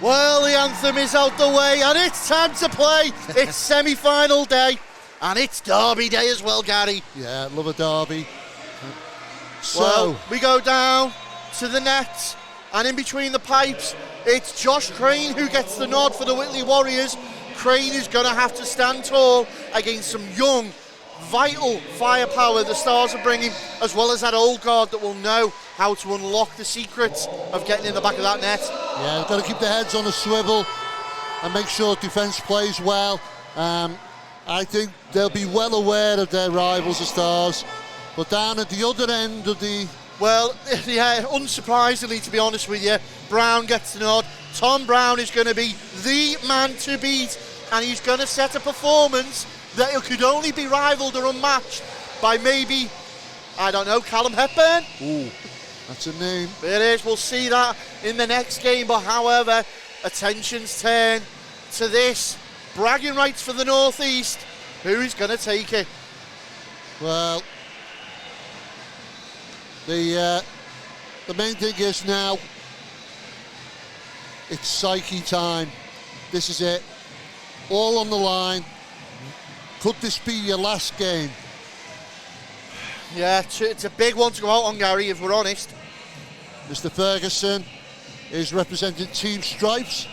Well, the anthem is out the way, and it's time to play. It's semi-final day, and it's derby day as well, Gary. Yeah, love a derby. So we go down to the net, and in between the pipes, it's Josh Crane who gets the nod for the Whitley Warriors. Crane is going to have to stand tall against some young, vital firepower the Stars are bringing, as well as that old guard that will know how to unlock the secrets of getting in the back of that net. Yeah, they've got to keep their heads on a swivel and make sure defence plays well. I think they'll be well aware of their rivals, the Stars. But down at the other end of the... Well, yeah, unsurprisingly, to be honest with you, Brown gets the nod. Tom Brown is going to be the man to beat, and he's going to set a performance that it could only be rivalled or unmatched by maybe, I don't know, Callum Hepburn. Ooh, that's a name. It is, we'll see that in the next game, but however, attention's turn to this. Bragging rights for the North East. Who is going to take it? Well, the main thing is now, it's psyche time. This is it. All on the line. Could this be your last game? Yeah, it's a big one to go out on, Gary, if we're honest. Mr. Ferguson is representing Team Stripes,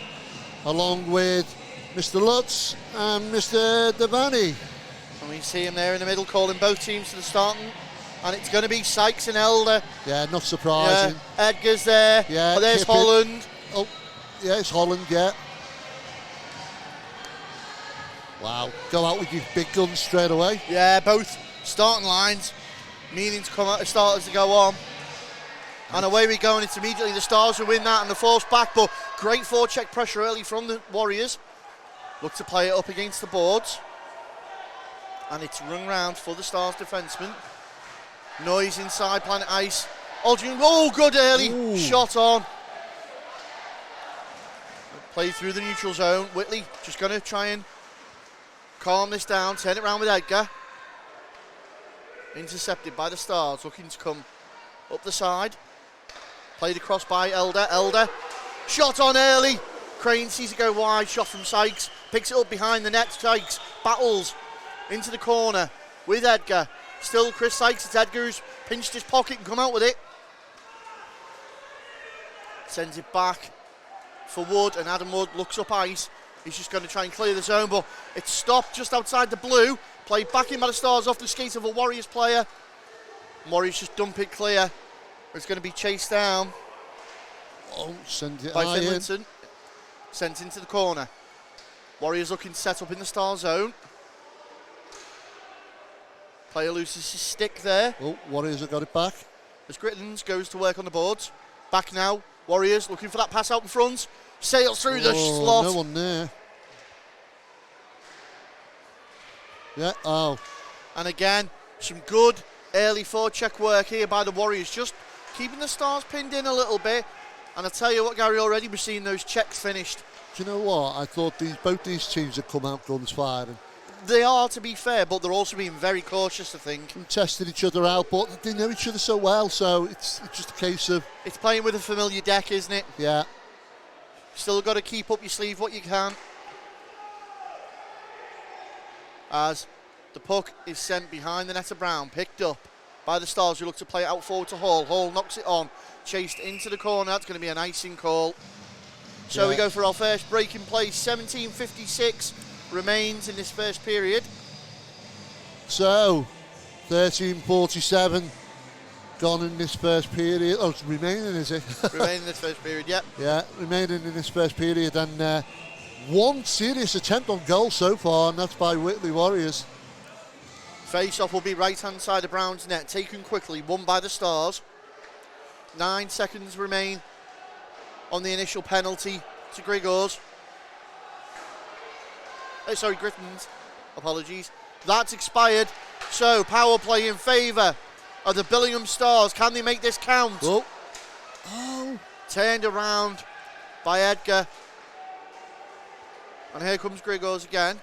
along with Mr. Lutz and Mr. Devaney. And we see him there in the middle, calling both teams to the starting. And it's going to be Sykes and Elder. Yeah, not surprising. Yeah, Edgar's there. Yeah, oh, there's Holland. Oh, yeah, it's Holland, yeah. Wow, go out with your big guns straight away. Yeah, both starting lines, meaning to come out as starters to go on. And away we go, and it's immediately the Stars who win that and the force back, but great forecheck pressure early from the Warriors. Look to play it up against the boards. And it's run round for the Stars defenseman. Noise inside Planet Ice. Altrincham, oh, good early shot on. Played through the neutral zone. Whitley just going to try and calm this down, turn it around with Edgar. Intercepted by the Stars, looking to come up the side. Played across by Elder. Elder, shot on early. Crane sees it go wide, shot from Sykes. Picks it up behind the net. Sykes battles into the corner with Edgar. Still Chris Sykes, it's Edgar who's pinched his pocket and come out with it. Sends it back for Wood, and Adam Wood looks up ice. He's just going to try and clear the zone, but it's stopped just outside the blue. Played back in by the Stars off the skates of a Warriors player. Warriors just dump it clear. It's going to be chased down. Oh, send it by high Finlayson. Sent into the corner. Warriors looking to set up in the Star zone. Player loses his stick there. Oh, Warriors have got it back. As Grittens goes to work on the boards. Back now. Warriors looking for that pass out in front. Sails through the slot. No one there. Yeah, oh. And again, some good early forecheck work here by the Warriors. Just keeping the Stars pinned in a little bit. And I tell you what, Gary, already we're seeing those checks finished. Do you know what? I thought both these teams had come out guns firing. They are, to be fair, but they're also being very cautious, I think. And tested each other out, but they know each other so well, so it's just a case of... It's playing with a familiar deck, isn't it? Yeah. Still got to keep up your sleeve what you can. As the puck is sent behind the net of Brown, picked up by the Stars, who look to play it out forward to Hall. Hall knocks it on, chased into the corner. That's going to be an icing call. So we go for our first break in play. 17:56 remains in this first period. So, 13:47 gone in this first period. Oh, it's remaining, is it? Remaining in this first period, yep. Yeah, remaining in this first period. And one serious attempt on goal so far, and that's by Whitley Warriors. Face-off will be right-hand side of Brown's net. Taken quickly, won by the Stars. 9 seconds remain on the initial penalty to Grigors. Sorry, Griffins. Apologies. That's expired. So, power play in favour of the Billingham Stars. Can they make this count? Oh. Turned around by Edgar. And here comes Grigors again.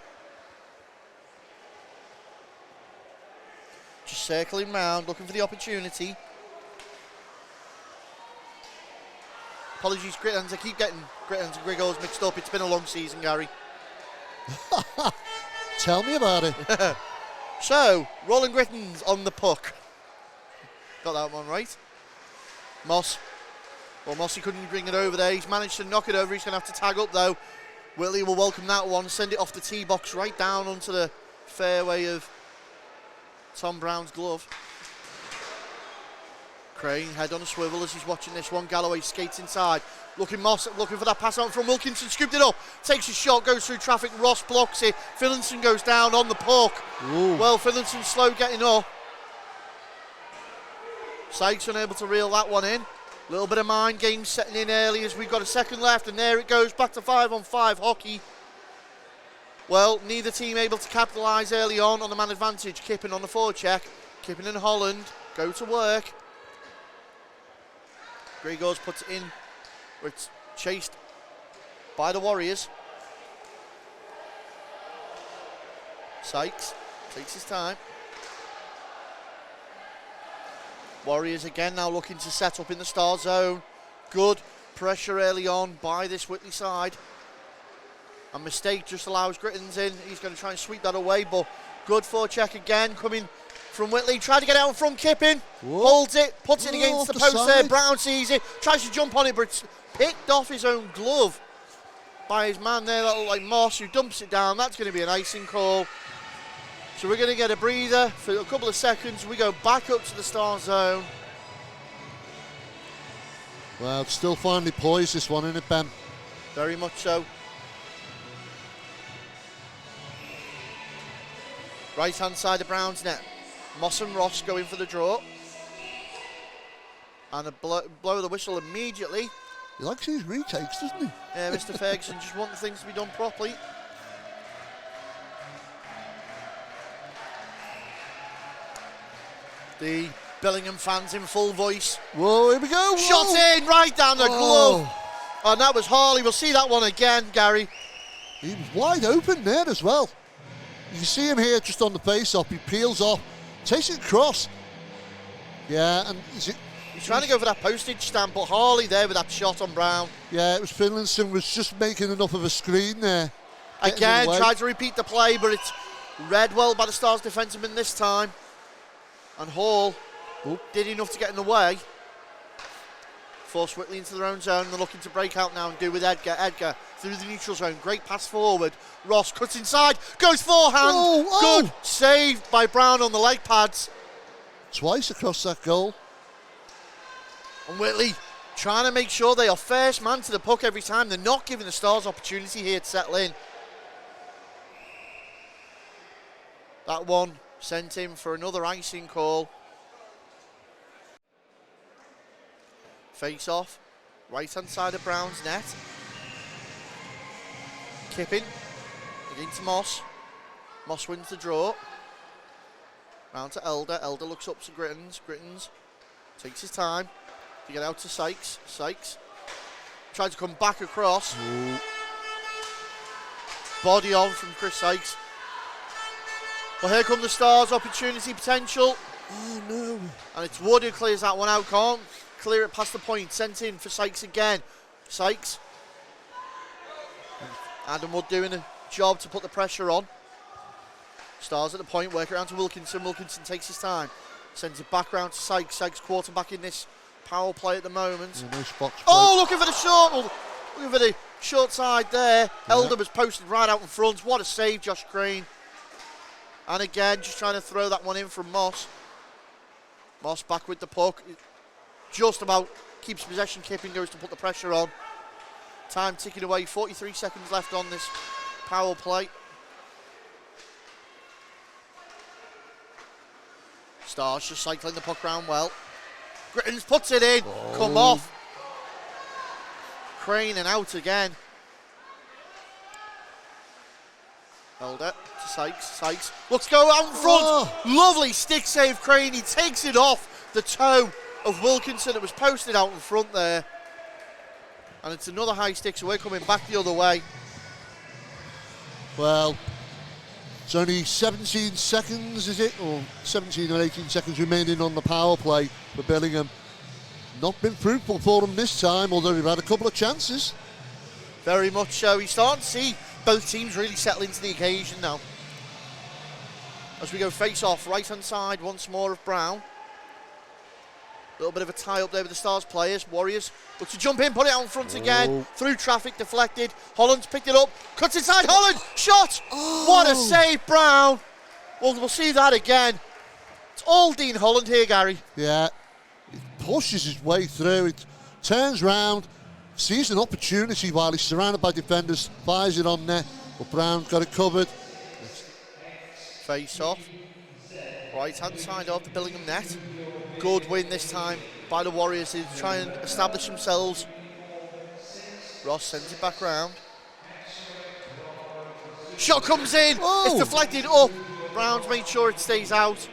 Just circling round, looking for the opportunity. Apologies, Grittans. I keep getting Grittans and Grigos mixed up. It's been a long season, Gary. Tell me about it. So, Roland Grittans on the puck. Got that one right. Moss. Well, Mossy couldn't bring it over there. He's managed to knock it over. He's going to have to tag up, though. Whitley will welcome that one. Send it off the tee box right down onto the fairway of Tom Brown's glove. Crane, head on a swivel as he's watching this one. Galloway skates inside. Looking for that pass out from Wilkinson. Scooped it up. Takes a shot, goes through traffic. Ross blocks it. Finlinson goes down on the puck. Ooh. Well, Finlinson's slow getting up. Sykes unable to reel that one in. A little bit of mind games setting in early as we've got a second left, and there it goes, back to 5-on-5 hockey. Well, neither team able to capitalise early on the man advantage. Kippen on the forecheck. Kippen and Holland go to work. Grigos puts it in, where it's chased by the Warriors. Sykes takes his time. Warriors again now looking to set up in the Star zone. Good pressure early on by this Whitley side. A mistake just allows Grittans in. He's going to try and sweep that away, but good forecheck again coming from Whitley. Tried to get out in front, Kippen. Holds it, puts it against the post there. Brown sees it, tries to jump on it, but it's picked off his own glove by his man there. That looked like Moss, who dumps it down. That's going to be an icing call. So we're going to get a breather for a couple of seconds. We go back up to the Star zone. Well, it's still finally poised, this one, isn't it, Ben? Very much so. Right hand side of Brown's net. Moss and Ross going for the draw. And a blow of the whistle immediately. He likes his retakes, doesn't he? Yeah, Mr. Ferguson just wants things to be done properly. The Billingham fans in full voice. Whoa, here we go. Whoa. Shot in, right down the glove. And that was Harley. We'll see that one again, Gary. He was wide open there as well. You can see him here just on the face-off. He peels off, takes it across. Yeah, and he's trying to go for that postage stamp, but Harley there with that shot on Brown. Yeah, it was Finlinson was just making enough of a screen there. Again, tried to repeat the play, but it's read well by the Stars defenseman this time. And Hall did enough to get in the way. Force Whitley into their own zone. They're looking to break out now and do with Edgar. Edgar through the neutral zone. Great pass forward. Ross cuts inside. Goes forehand. Good save by Brown on the leg pads. Twice across that goal. And Whitley trying to make sure they are first man to the puck every time. They're not giving the Stars opportunity here to settle in. That one sent him for another icing call. Face off, right hand side of Brown's net. Kippen into Moss. Moss wins the draw. Round to Elder. Elder looks up to Grittans. Grittans takes his time to get out to Sykes. Sykes tried to come back across. Ooh. Body on from Chris Sykes. Well, here come the Stars, opportunity, potential. Oh, no. And it's Wood who clears that one out. Can't clear it past the point. Sent in for Sykes again. Sykes. Adam Wood doing a job to put the pressure on. Stars at the point, work around to Wilkinson. Wilkinson takes his time. Sends it back round to Sykes. Sykes quarterback in this power play at the moment. Yeah, nice box play. Looking for the short. Looking for the short side there. Yeah. Elder was posted right out in front. What a save, Josh Crane. And again, just trying to throw that one in from Moss. Moss back with the puck. Just about keeps possession. Kippen goes to put the pressure on. Time ticking away. 43 seconds left on this power play. Stars just cycling the puck around well. Grittans puts it in. Come off. Crane and out again. Elder to Sykes. Sykes looks go out in front. Lovely stick save, Crane. He takes it off the toe of Wilkinson. It was posted out in front there. And it's another high stick, so we're coming back the other way. Well, it's only 17 seconds, is it? Or 17 or 18 seconds remaining on the power play for Billingham. not been fruitful for them this time, although they've had a couple of chances. Very much so. He's starting to see both teams really settle into the occasion now. As we go face off, right hand side once more of Brown. A little bit of a tie up there with the Stars players. Warriors look to jump in, put it out in front again. Through traffic, deflected. Holland's picked it up, cuts inside. Holland, shot! What a save, Brown. Well, we'll see that again. It's all Dean Holland here, Gary. Yeah, he pushes his way through. It turns round, sees an opportunity while he's surrounded by defenders, fires it on net, but Brown's got it covered. Face off. Right hand side of the Billingham net. Good win this time by the Warriors to try and establish themselves. Ross sends it back round. Shot comes in. It's deflected up. Brown's made sure it stays out.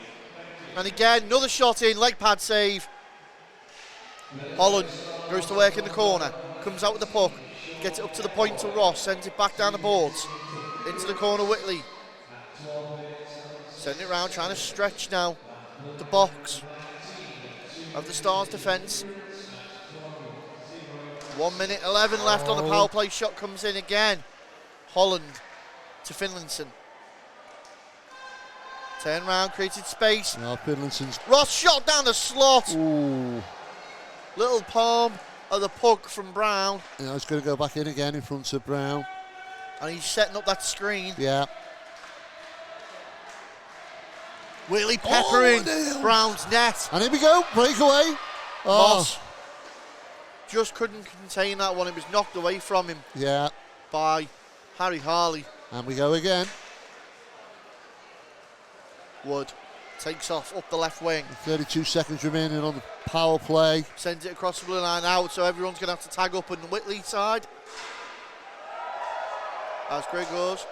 And again, another shot in, leg pad save. Holland goes to work in the corner. Comes out with the puck. Gets it up to the point to Ross. Sends it back down the boards. Into the corner, Whitley. Sending it round, trying to stretch now the box of the Stars defence. 1 minute 11 left on the power play. Shot comes in again. Holland to Finlayson. Turn round, created space. No, Finlayson's. Ross shot down the slot. Ooh. Little palm of the puck from Brown. You know, he's going to go back in again in front of Brown. And he's setting up that screen. Yeah. Whitley peppering Brown's net. And here we go, breakaway. Moss just couldn't contain that one. It was knocked away from him by Harry Harley. And we go again. Wood takes off up the left wing. 32 seconds remaining on the power play. Sends it across the blue line out, so everyone's going to have to tag up on the Whitley side. As Greg goes.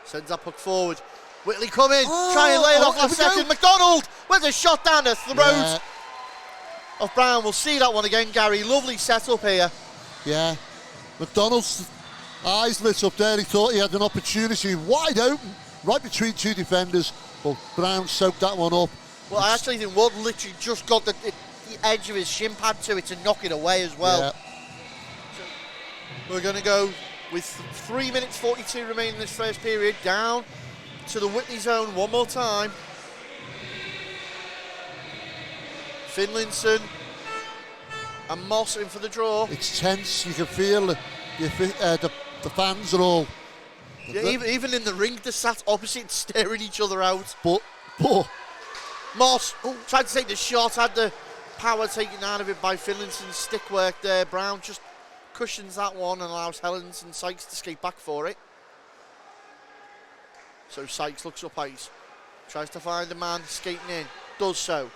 Sends that puck forward. Whitley come in, try and lay it off last second. McDonald with a shot down the throat of Brown. We'll see that one again, Gary. Lovely setup here. Yeah. McDonald's eyes lit up there. He thought he had an opportunity wide open, right between two defenders. But Brown soaked that one up. Well, I actually think Wood literally just got the edge of his shin pad to it to knock it away as well. Yeah. So we're going to go with 3 minutes 42 remaining in this first period. Down to the Whitney zone one more time. Finlayson and Moss in for the draw. It's tense. You can feel the fans are all. Yeah, even in the ring, they sat opposite, staring each other out. But Moss tried to take the shot, had the power taken out of it by Finlayson's stick work there. Brown just cushions that one and allows Helens and Sykes to skate back for it. So Sykes looks up ice, tries to find a man skating in, does so.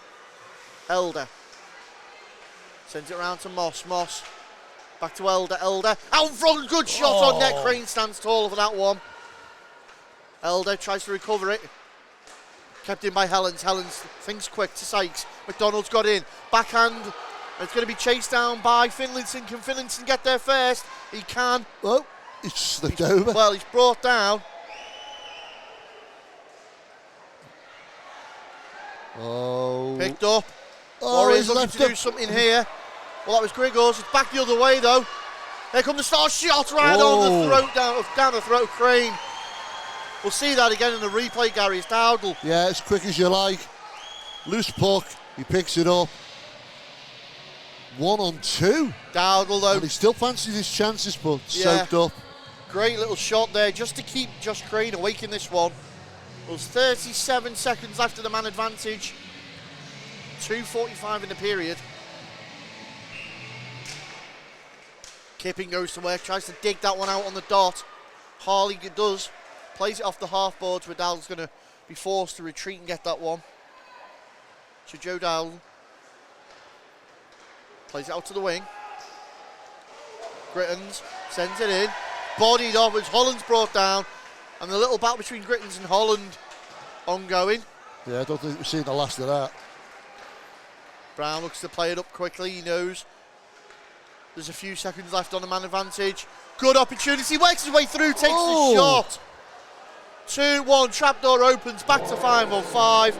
Elder sends it around to Moss. Moss back to Elder. Elder out front, good shot on net. Crane stands tall for that one. Elder tries to recover it. Kept in by Helens. Helens thinks quick to Sykes. McDonald's got in. Backhand. It's going to be chased down by Finlayson. Can Finlayson get there first? He can. Oh, he's slipped over. Well, he's brought down. Picked up. Warriors looking to do something here. Well, that was Grigors. It's back the other way, though. Here comes the Star shot right on the throat, down the throat of Crane. We'll see that again in the replay, Gary. It's Dowdle. Yeah, as quick as you like. Loose puck. He picks it up. 1-on-2. Dowdle, though. And he still fancies his chances, but soaked up. Great little shot there just to keep Josh Crane awake in this one. There's 37 seconds left of the man advantage. 2:45 in the period. Kipping goes to work, tries to dig that one out on the dot. Harley does. Plays it off the half boards, where Dowdle's going to be forced to retreat and get that one. So Joe Dowdle plays it out to the wing. Grittens sends it in. Bodied off as Holland's brought down. And the little battle between Grittens and Holland ongoing. Yeah, I don't think we've seen the last of that. Brown looks to play it up quickly. He knows there's a few seconds left on the man advantage. Good opportunity. Works his way through. Takes the shot. 2-1. Trapdoor opens. Back to 5-on-5.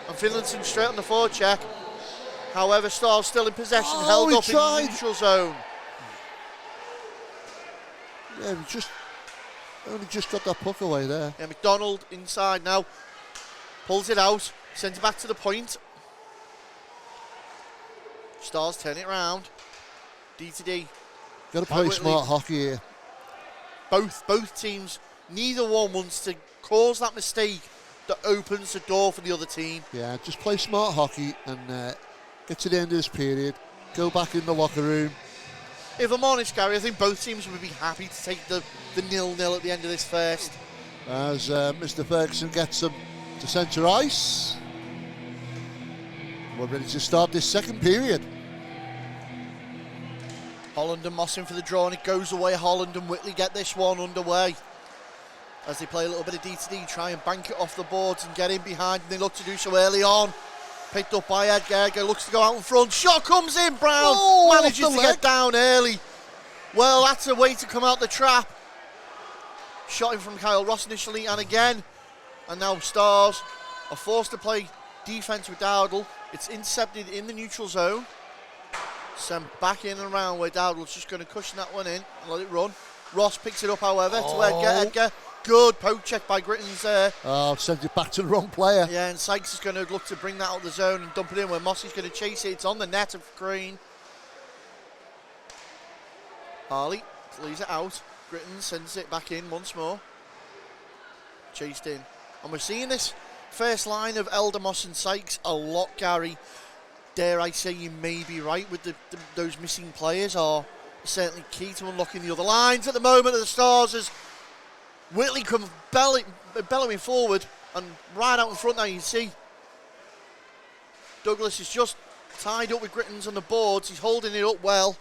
And Finlayson straight on the forecheck. However, Stars still in possession, Oh, held he up tried. in the neutral zone. Yeah, we only just got that puck away there. Yeah, McDonald inside now. Pulls it out, sends it back to the point. Stars turn it around. D to D. Got to play smart hockey here. Both teams, neither one wants to cause that mistake that opens the door for the other team. Yeah, just play smart hockey and get to the end of this period. Go back in the locker room. If I'm honest, Gary, I think both teams would be happy to take the 0-0 at the end of this first. As Mr. Ferguson gets them to centre ice. We're ready to start this second period. Holland and Moss in for the draw, and it goes away. Holland and Whitley get this one underway as they play a little bit of D-to-D, try and bank it off the boards and get in behind, and they look to do so early on. Picked up by Edgar. Edgar looks to go out in front. Shot comes in. Brown manages to get down early. Well, that's a way to come out the trap. Shot in from Kyle Ross initially, and again. And now Stars are forced to play defence with Dowdle. It's intercepted in the neutral zone. Sent back in and around where Dowdle's just going to cushion that one in and let it run. Ross picks it up, however, to Edgar. Edgar, good poke check by Grittens there. Oh, sends it back to the wrong player. Yeah, and Sykes is going to look to bring that out of the zone and dump it in where Mossie's going to chase it. It's on the net of Green. Harley leaves it out. Grittens sends it back in once more. Chased in. And we're seeing this first line of Elder, Moss and Sykes a lot, Gary. Dare I say you may be right with those missing players are certainly key to unlocking the other lines at the moment of the Stars as Whitley comes bellowing forward and right out in front now you see Douglas is just tied up with Grittens on the boards. He's holding it up well.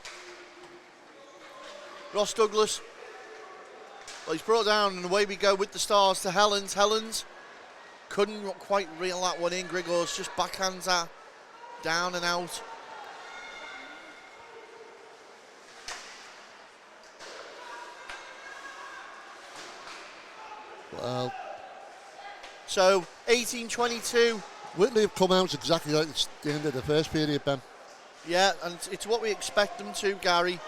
Ross Douglas, well, he's brought down and away we go with the Stars to Helens. Helens couldn't quite reel that one in. Grigors just backhands that down and out. Well, so 18-22. Whitley have come out exactly like it's the end of the first period, Ben. Yeah, and it's what we expect them to, Gary.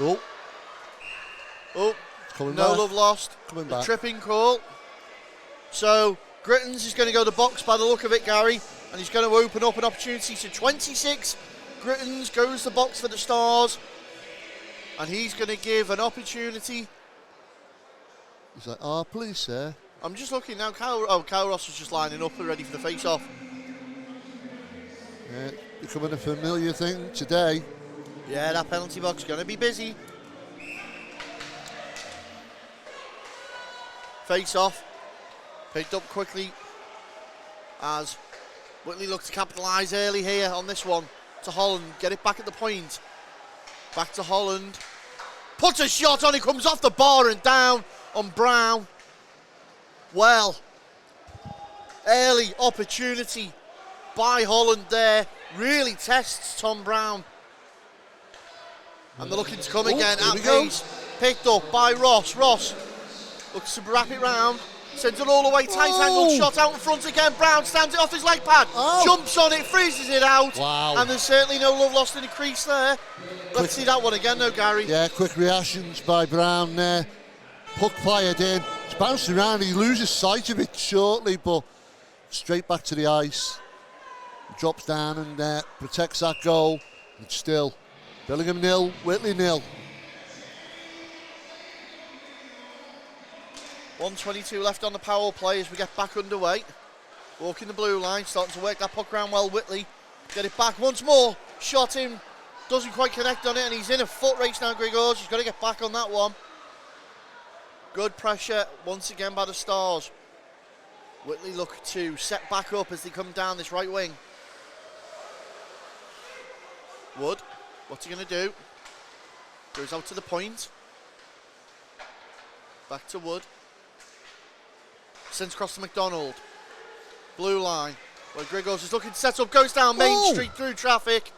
Oh, no back. love lost. Coming The back. tripping call. So Grittens is going to go to the box by the look of it, Gary, and he's going to open up an opportunity to 26. Grittens goes to the box for the Stars, and he's going to give an opportunity. He's like, oh, please, sir. I'm just looking now. Kyle Ross was just lining up and ready for the face-off. Yeah, becoming a familiar thing today. Yeah, that penalty box is going to be busy. Face-off. Picked up quickly as Whitley looks to capitalise early here on this one. To Holland, get it back at the point. Back to Holland. Puts a shot on, it comes off the bar and down on Brown. Well, early opportunity by Holland there. Really tests Tom Brown. And they're looking to come again at pace. Picked up by Ross. Ross looks to wrap it round. Sends it all the way, tight angle shot out in front again. Brown stands it off his leg pad, jumps on it, freezes it out. Wow. And there's certainly no love lost in the crease there. Let's see that one again though, Gary. Yeah, quick reactions by Brown there. Puck fired in. It's bouncing around. He loses sight of it shortly, but straight back to the ice. Drops down and protects that goal. It's still Billingham 0, Whitley 0. 1:22 left on the power play as we get back underway. Walking the blue line, starting to work that puck around well. Whitley get it back once more. Shot in, doesn't quite connect on it, and he's in a foot race now. Grigors, he's got to get back on that one. Good pressure once again by the Stars. Whitley look to set back up as they come down this right wing. Wood, what's he going to do? Goes out to the point. Back to Wood. Sends across to McDonald. Blue line. Where Grigors is looking to set up. Goes down Main Street through traffic.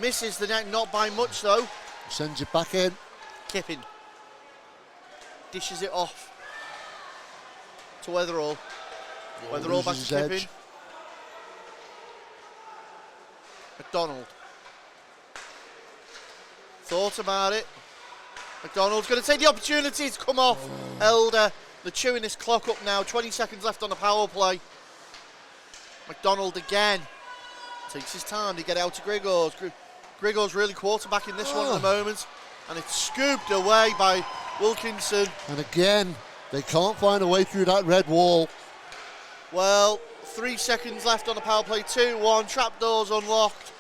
Misses the net, not by much though. Sends it back in. Kipping. Dishes it off to Weatherall. Weatherall back to Kipping. McDonald. Thought about it. McDonald's going to take the opportunity to come off. Elder, they're chewing this clock up now. 20 seconds left on the power play. McDonald again. Takes his time to get out to Grigors. Grigors really quarterbacking this one at the moment. And it's scooped away by Wilkinson. And again, they can't find a way through that red wall. Well, 3 seconds left on the power play. 2-1. Trapdoors unlocked.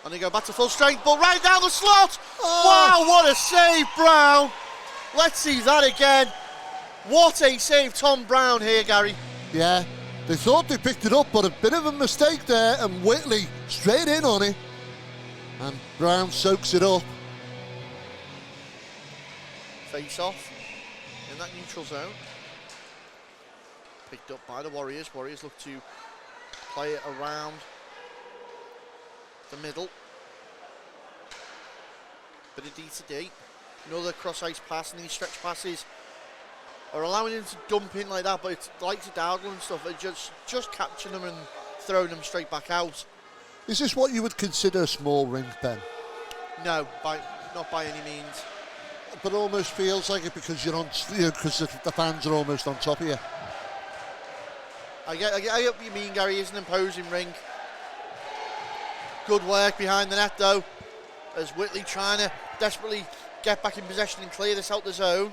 And they go back to full strength, but right down the slot. Wow, what a save, Brown. Let's see that again. What a save, Tom Brown here, Gary. Yeah, they thought they picked it up, but a bit of a mistake there, and Whitley straight in on it. And Brown soaks it up. Face off in that neutral zone. Picked up by the Warriors. Warriors look to play it around the middle. Bit of D to D. Another cross ice pass, and these stretch passes are allowing him to dump in like that, but it's like to Dowdle and stuff. They're just catching them and throwing them straight back out. Is this what you would consider a small rink, Ben? No, not by any means. But almost feels like it because you're on, because the fans are almost on top of you. I get what you mean, Gary. Is an imposing rink. Good work behind the net, though, as Whitley trying to desperately get back in possession and clear this out the zone.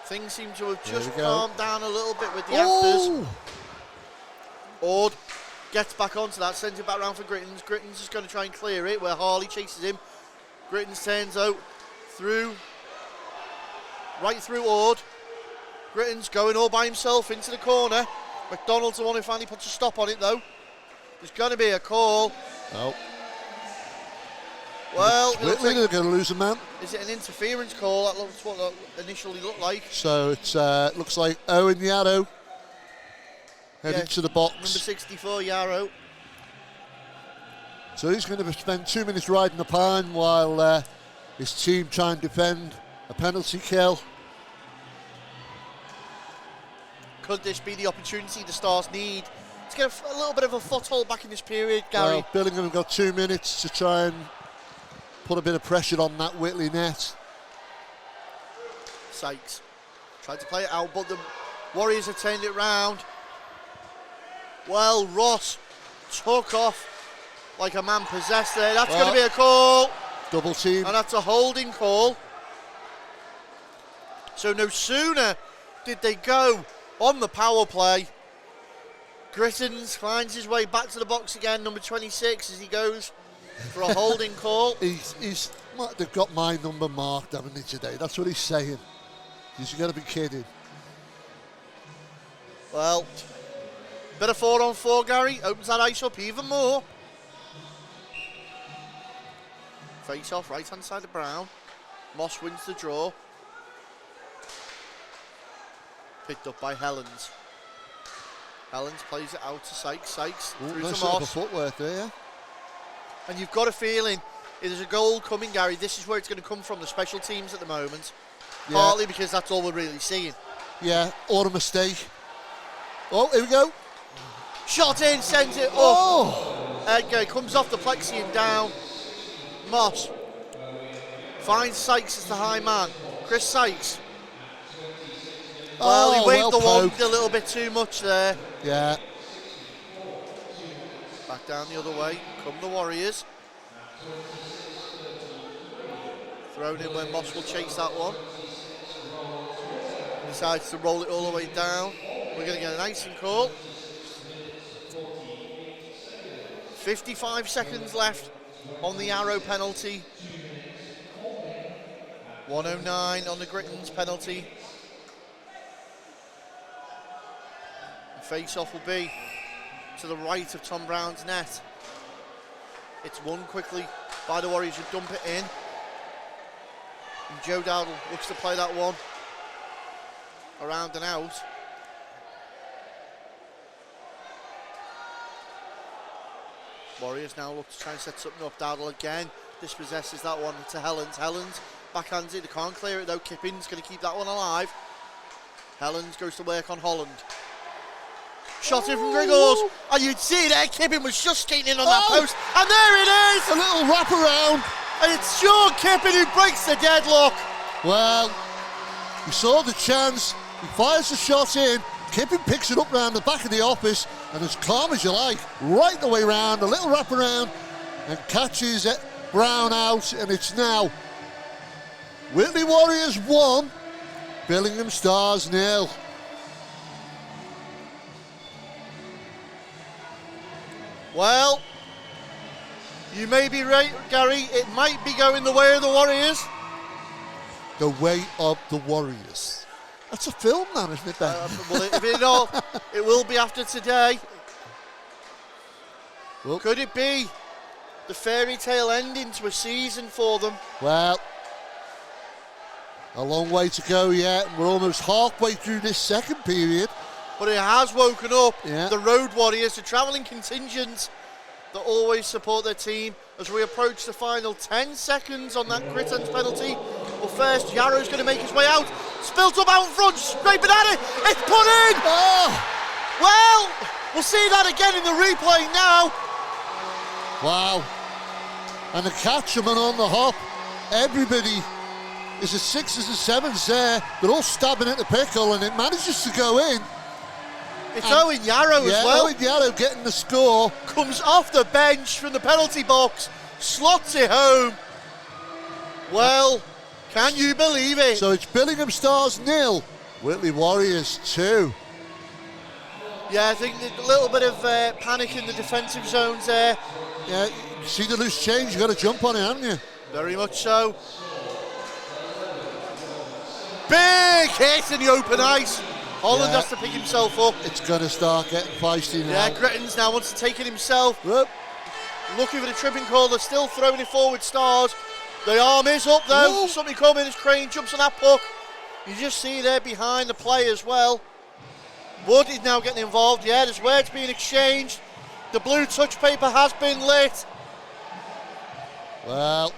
Things seem to have just calmed down a little bit with the afters. Ord gets back onto that, sends it back round for Grittens. Grittens is going to try and clear it, where Harley chases him. Grittens turns out right through Ord. Grittens going all by himself into the corner. McDonald's the one who finally puts a stop on it, though. There's going to be a call. Oh. Well, Whitley, they're going to lose a man. Is it an interference call? That looks what that initially looked like. So it looks like Owen Yarrow heading to the box. Number 64, Yarrow. So he's going to spend 2 minutes riding the pine while his team try and defend a penalty kill. Could this be the opportunity the Stars need to get a little bit of a foothold back in this period, Gary? Well, Billingham have got 2 minutes to try and put a bit of pressure on that Whitley net. Sykes tried to play it out, but the Warriors have turned it round. Well, Ross took off like a man possessed there. That's going to be a call. Double team. And that's a holding call. So no sooner did they go on the power play, Grittens finds his way back to the box again, number 26, as he goes for a holding call. They've got my number marked, haven't they, today? That's what he's saying. You've got to be kidding. Well, bit of 4-on-4, Gary. Opens that ice up even more. Face off, right hand side of Brown. Moss wins the draw. Picked up by Helens. Helens plays it out to Sykes. Sykes through nice to Moss. of footwork there, yeah. And you've got a feeling if there's a goal coming, Gary, this is where it's going to come from, the special teams at the moment. Yeah. Partly because that's all we're really seeing. Yeah, or a mistake. Oh, here we go. Shot in, sends it up. Edgar comes off the plexi and down. Moss finds Sykes as the high man. Chris Sykes. Well, he waved the wand a little bit too much there. Yeah. Back down the other way come the Warriors. Thrown in where Moss will chase that one. Decides to roll it all the way down. We're going to get an icing call. 55 seconds left on the Arrow penalty. 109 on the Grittens penalty. Face-off will be to the right of Tom Brown's net. It's won quickly by the Warriors who dump it in. And Joe Dowdle looks to play that one around and out. Warriors now look to try and set something up. Dowdle again dispossesses that one to Helens. Helens backhands it. They can't clear it though. Kippin's going to keep that one alive. Helens goes to work on Holland. Shot in from Grigors, and you'd see there, Kipping was just skating in on that post, and there it is! A little wraparound. And it's Sean Kipping who breaks the deadlock. Well, he saw the chance, he fires the shot in, Kipping picks it up round the back of the office, and as calm as you like, right the way round, a little wraparound, and catches it, Brown out, and it's now Whitley Warriors 1, Billingham Stars 0. Well, you may be right, Gary. It might be going the way of the Warriors. The way of the Warriors. That's a film now, isn't it, Ben? Well, if it not, it will be after today. Well, could it be the fairy tale ending to a season for them? Well, a long way to go yet. We're almost halfway through this second period. But it has woken up the Road Warriors, the travelling contingent that always support their team as we approach the final 10 seconds on that Crittens penalty. Well, first, Yarrow's going to make his way out. Spilt up out in front, scraping at it. It's put in! Oh! Well, we'll see that again in the replay now. Wow. And the catchman on the hop. Everybody is a 6s and 7s there. They're all stabbing at the pickle, and it manages to go in. It's Owen Yarrow as well. Owen Yarrow getting the score. Comes off the bench from the penalty box, slots it home. Well, can you believe it? So it's Billingham Stars 0, Whitley Warriors 2. Yeah, I think a little bit of panic in the defensive zones there. Yeah, you see the loose change, you've got to jump on it, haven't you? Very much so. Big hit in the open ice. Holland has to pick himself up. It's going to start getting feisty now. Yeah, Grittens now wants to take it himself. Whoop. Looking for the tripping call. They're still throwing it forward, Stars. The arm is up though. Whoa. Something coming as Crane jumps on that puck. You just see there behind the play as well. Wood is now getting involved. Yeah, there's words being exchanged. The blue touch paper has been lit. Well,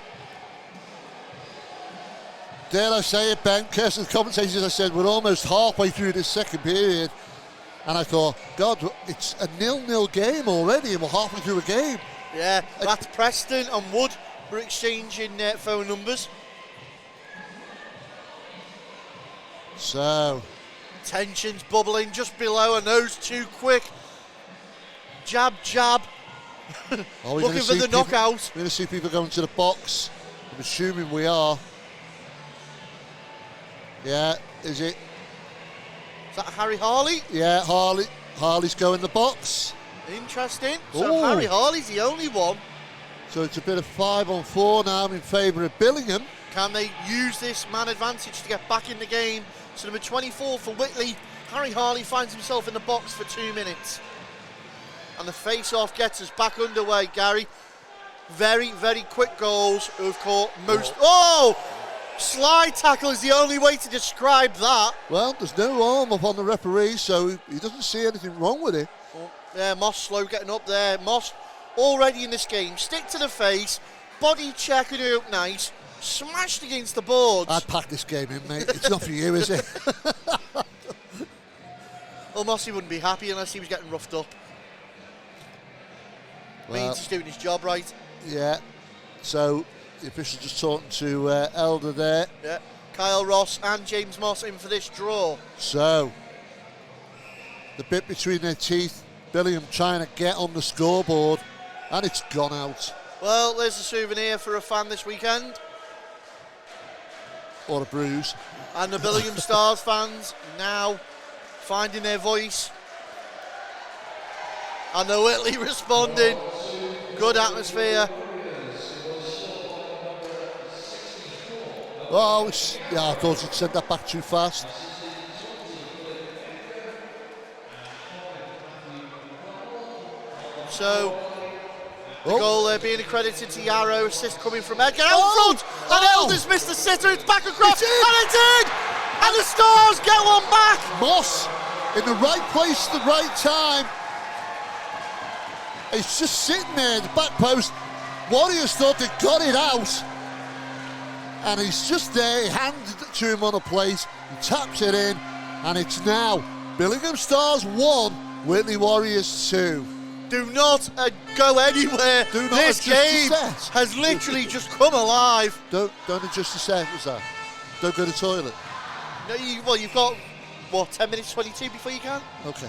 dare I say it, Ben? Kirsten's commentators, I said, we're almost halfway through this second period. And I thought, God, it's a 0-0 game already, and we're halfway through a game. Yeah, that's Preston and Wood were exchanging phone numbers. So, tensions bubbling just below, and those too quick. Jab, jab. Looking for the knockout. We're going to see people going to the box. I'm assuming we are. Yeah, is it? Is that Harry Harley? Yeah, Harley's going the box. Interesting. So Harry Harley's the only one. So it's a bit of 5-on-4 now in favour of Billingham. Can they use this man advantage to get back in the game? So number 24 for Whitley. Harry Harley finds himself in the box for 2 minutes. And the face-off gets us back underway, Gary. Very, very quick goals who've caught most... Slide tackle is the only way to describe that. Well, there's no arm up on the referee, so he doesn't see anything wrong with it. Yeah, Moss slow getting up there. Moss already in this game. Stick to the face, body check and up nice. Smashed against the boards. I'd pack this game in, mate. It's not for you, is it? Well, Mossy wouldn't be happy unless he was getting roughed up. Means he's doing his job right. Yeah. So the official just talking to Elder there. Yeah. Kyle Ross and James Moss in for this draw. So the bit between their teeth, Billingham trying to get on the scoreboard, and it's gone out. Well, there's a souvenir for a fan this weekend. Or a bruise. And the Billingham Stars fans now finding their voice. And the Whitley responding. Good atmosphere. Oh, yeah, I thought he'd sent that back too fast. So, the goal there being accredited to Yarrow, assist coming from Edgar out front, and Elder's missed the sitter, it's back across, and it's in! And the Stars get one back! Moss in the right place at the right time. It's just sitting there, the back post. Warriors thought they got it out. And he's just there, he handed it to him on a plate, he taps it in, and it's now Billingham Stars 1, Whitley Warriors 2. Do not go anywhere. Do not this adjust game the set. has literally just come alive. Don't adjust the set, was that? Don't go to the toilet. No, you've got, 10 minutes 22 before you can? Okay.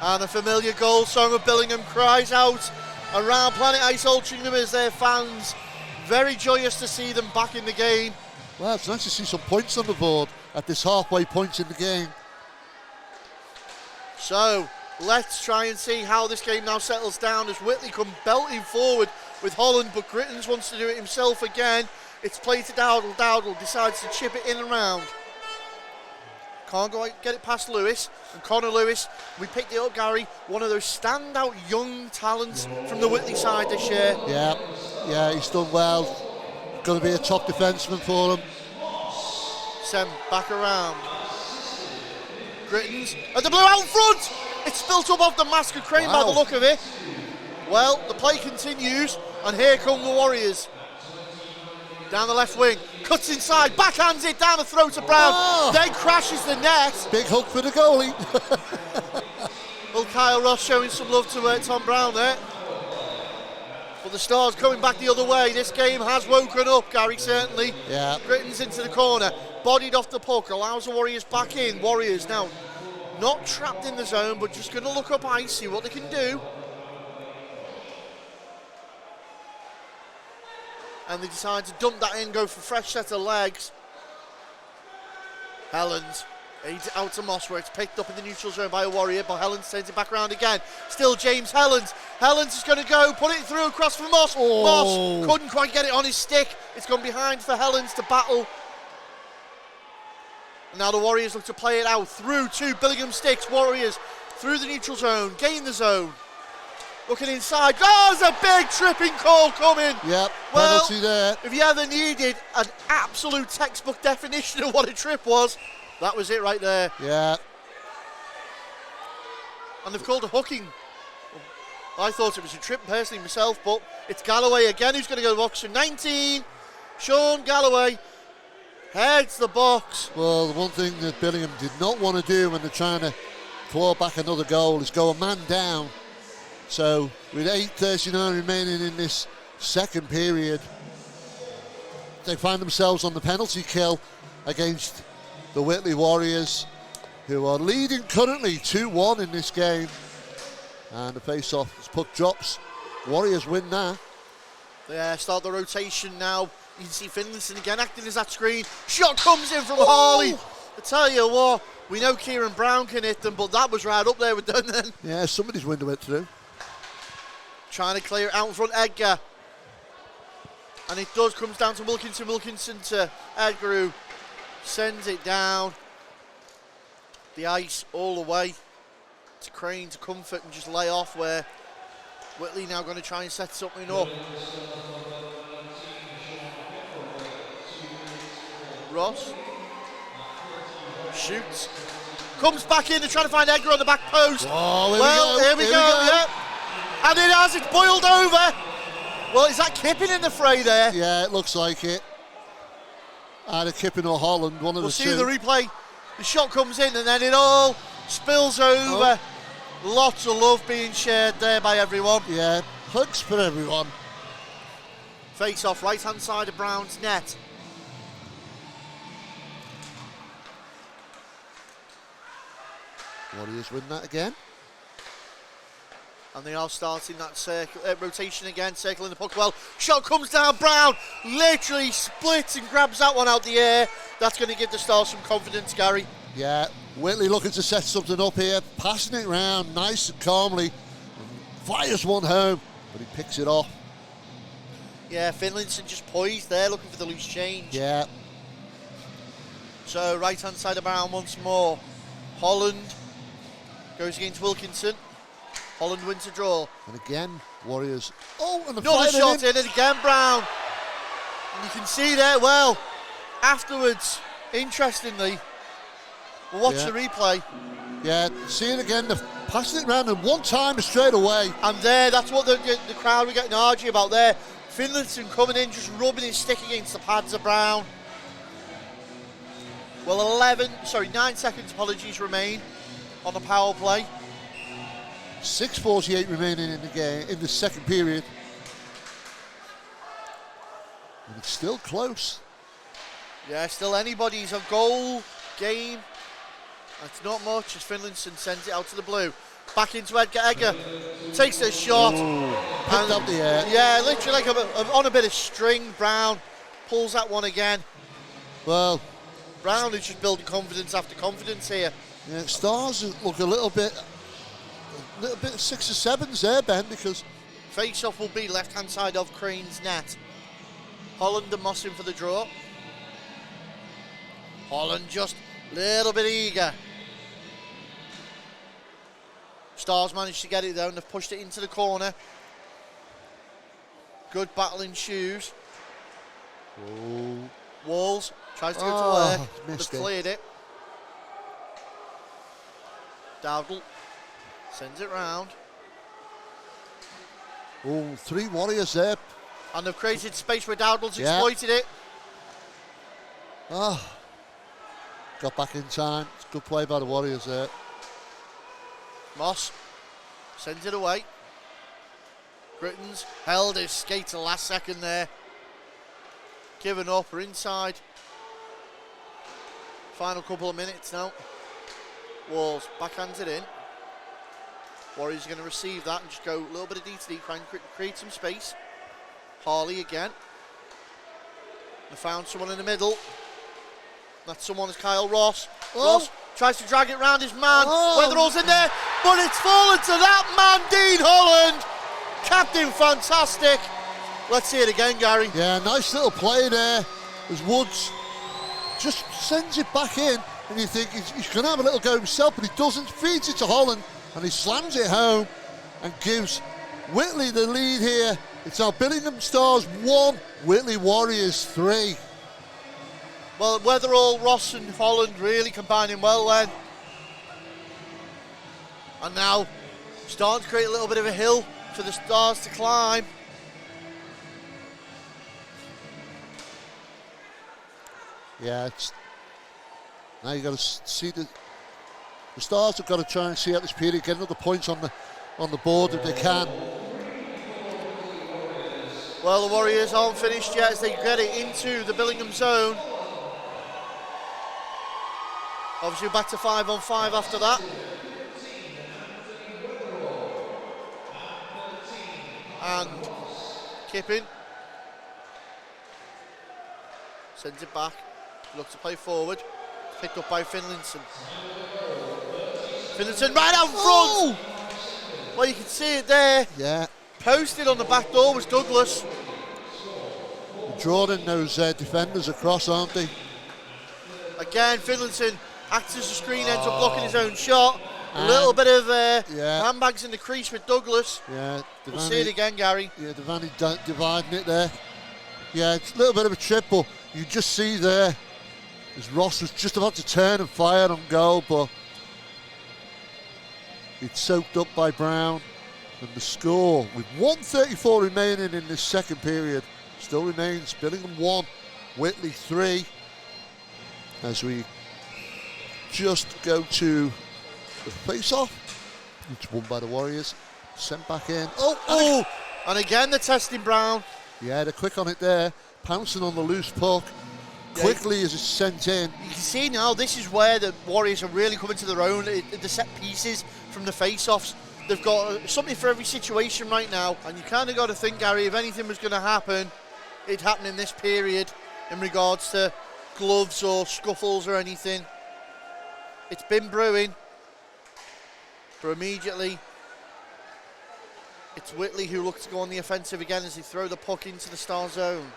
And a familiar goal song of Billingham cries out around Planet Ice Altrincham as their fans very joyous to see them back in the game. Well, it's nice to see some points on the board at this halfway point in the game. So, let's try and see how this game now settles down as Whitley come belting forward with Holland, but Grittens wants to do it himself again. It's played to Dowdle. Dowdle decides to chip it in and round. Can't get it past Lewis. And Connor Lewis, we picked it up, Gary. One of those standout young talents from the Whitley side this year. Yeah, he's done well. Going to be a top defenseman for him. Sent back around. Grittens, and the blue out front! It's spilt up off the mask of Crane by the look of it. Well, the play continues, and here come the Warriors. Down the left wing, cuts inside, backhands it down the throat of Brown, then crashes the net. Big hook for the goalie. Well, Kyle Ross showing some love to Tom Brown there. But the Stars coming back the other way. This game has woken up, Gary, certainly. Yeah. Grittens into the corner, bodied off the puck, allows the Warriors back in. Warriors now not trapped in the zone, but just going to look up ice, see what they can do. And they decide to dump that in, go for a fresh set of legs. Helens, out to Moss, where it's picked up in the neutral zone by a Warrior, but Helens sends it back around again. Still James Helens. Helens is going to go, put it through across for Moss. Moss couldn't quite get it on his stick. It's gone behind for Helens to battle. And now the Warriors look to play it out through to Billingham sticks. Warriors through the neutral zone, gain the zone. Looking inside, there's a big tripping call coming. Yep, well, penalty there. If you ever needed an absolute textbook definition of what a trip was, that was it right there. Yeah. And they've called a hooking. I thought it was a trip personally myself, but it's Galloway again who's going to go to the box. So 19, Sean Galloway heads the box. Well, the one thing that Billingham did not want to do when they're trying to claw back another goal is go a man down. So with 8:39 remaining in this second period, they find themselves on the penalty kill against the Whitley Warriors, who are leading currently 2-1 in this game. And the face-off as puck drops. Warriors win that. They start the rotation now. You can see Finlayson again acting as that screen. Shot comes in from Harley. I tell you what, we know Kieran Brown can hit them, but that was right up there with Dunnan. Yeah, somebody's window went through. Trying to clear it out in front, Edgar. And it does, comes down to Wilkinson. Wilkinson to Edgar, who sends it down the ice all the way to Crane to comfort and just lay off, where Whitley now going to try and set something up. Ross shoots, comes back in, they're trying to find Edgar on the back post. Oh, here we go. Yep. And it has, it's boiled over. Well, is that Kipping in the fray there? Yeah, it looks like it. Either Kipping or Holland, one of the two. We'll see the replay. The shot comes in and then it all spills over. Lots of love being shared there by everyone. Yeah, hugs for everyone. Face off, right hand side of Brown's net. Warriors win that again. And they are starting that circle, rotation again, circling the puck well. Shot comes down, Brown literally splits and grabs that one out the air. That's going to give the Stars some confidence, Gary. Yeah, Whitley looking to set something up here, passing it round nice and calmly. Fires one home, but he picks it off. Yeah, Finlayson just poised there, looking for the loose change. Yeah. So right hand side of Brown once more. Holland goes against Wilkinson. Holland wins a draw. And again, Warriors. Oh, and another shot in, and again Brown. And you can see there, well, afterwards, interestingly, we'll watch the replay. Yeah, see it again, they're passing it around and one time straight away. And there, that's what the crowd were getting argy about there. Finlayson coming in, just rubbing his stick against the pads of Brown. Well, 9 seconds, apologies, remain. on the power play. 6:48 remaining in the game, in the second period. And it's still close. Yeah, still anybody's a goal game. It's not much as Finlayson sends it out to the blue. Back into Edgar. Edgar takes a shot. Ooh, picked up the air. Yeah, literally like on a bit of string. Brown pulls that one again. Well, Brown is just building confidence after confidence here. yeah, Stars look a little bit of 6 or 7s there, Ben, because Face-off will be left-hand side of Crane's net. Holland and Moss in for the draw. Holland just a little bit eager. Stars managed to get it though and they've pushed it into the corner. Good battling shoes. oh, Walls tries to go to work. missed They've it. cleared it. Dowdle sends it round. Oh, 3 Warriors there. And they've created space where Dowdle's Yeah. exploited it. Got back in time. It's good play by the Warriors there. Moss sends it away. Gritton's held his skate to the last second there. Given up, or inside. Final couple of minutes now. Walls backhands it in. Warriors are going to receive that and just go a little bit of D to D, try and create some space. Harley again. They found someone in the middle. That someone is Kyle Ross. Ross tries to drag it round his man. Weatherall's in there, but it's fallen to that man, Dean Holland. Captain fantastic. Let's see it again, Gary. Yeah, nice little play there as Woods just sends it back in, and you think he's going to have a little go himself, but he doesn't. Feeds it to Holland, and he slams it home and gives Whitley the lead here. It's now Billingham Stars 1, Whitley Warriors 3. Well, Weatherall, Ross and Holland really combining well then. And now starting to create a little bit of a hill for the Stars to climb. Yeah, it's now you got to see the Stars have got to try and see out this period, get another points on the board if they can. Well, the Warriors aren't finished yet as they get it into the Billingham zone. Obviously back to 5-on-5 after that. And Kipping sends it back. Looks to play forward. Picked up by Finlayson. Finlayson right out front. Well, you can see it there. Yeah. Posted on the back door was Douglas. Drawing those defenders across, aren't they? Again, Finlayson acts as a screen, ends up blocking his own shot. A little bit of handbags in the crease with Douglas. Yeah, we'll see it again, Gary. Yeah, Devaney dividing it there. Yeah, it's a little bit of a trip, but you just see there as Ross was just about to turn and fire on goal, but it's soaked up by Brown. And the score, with 1:34 remaining in this second period, still remains Billingham 1, Whitley 3. As we just go to the face-off, it's won by the Warriors, sent back in. And again the testing Brown. Yeah, they're quick on it there, pouncing on the loose puck. Quickly as it's sent in. You can see now this is where the Warriors are really coming to their own. The set pieces from the face-offs. They've got something for every situation right now, and you kind of got to think, Gary, if anything was going to happen, it'd happen in this period in regards to gloves or scuffles or anything. It's been brewing, but immediately it's Whitley who looks to go on the offensive again as they throw the puck into the Star zone.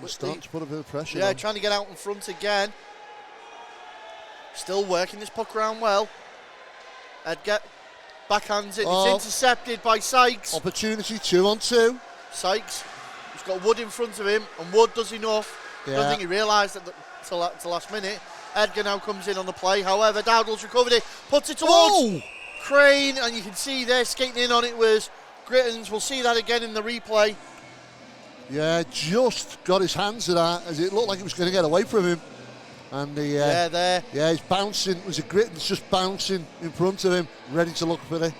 Starting to put a bit of pressure on. Trying to get out in front again. Still working this puck around well. Edgar backhands it. It's intercepted by Sykes. Opportunity 2-on-2. Sykes, he's got Wood in front of him, and Wood does enough. I don't think he realised that till the last minute. Edgar now comes in on the play. However, Dowdle's recovered it, puts it towards Crane, and you can see there skating in on it was Grittens. We'll see that again in the replay. Yeah, just got his hands to that as it looked like it was going to get away from him. And the there. Yeah, he's bouncing. There's a Gritton's just bouncing in front of him, ready to look for it.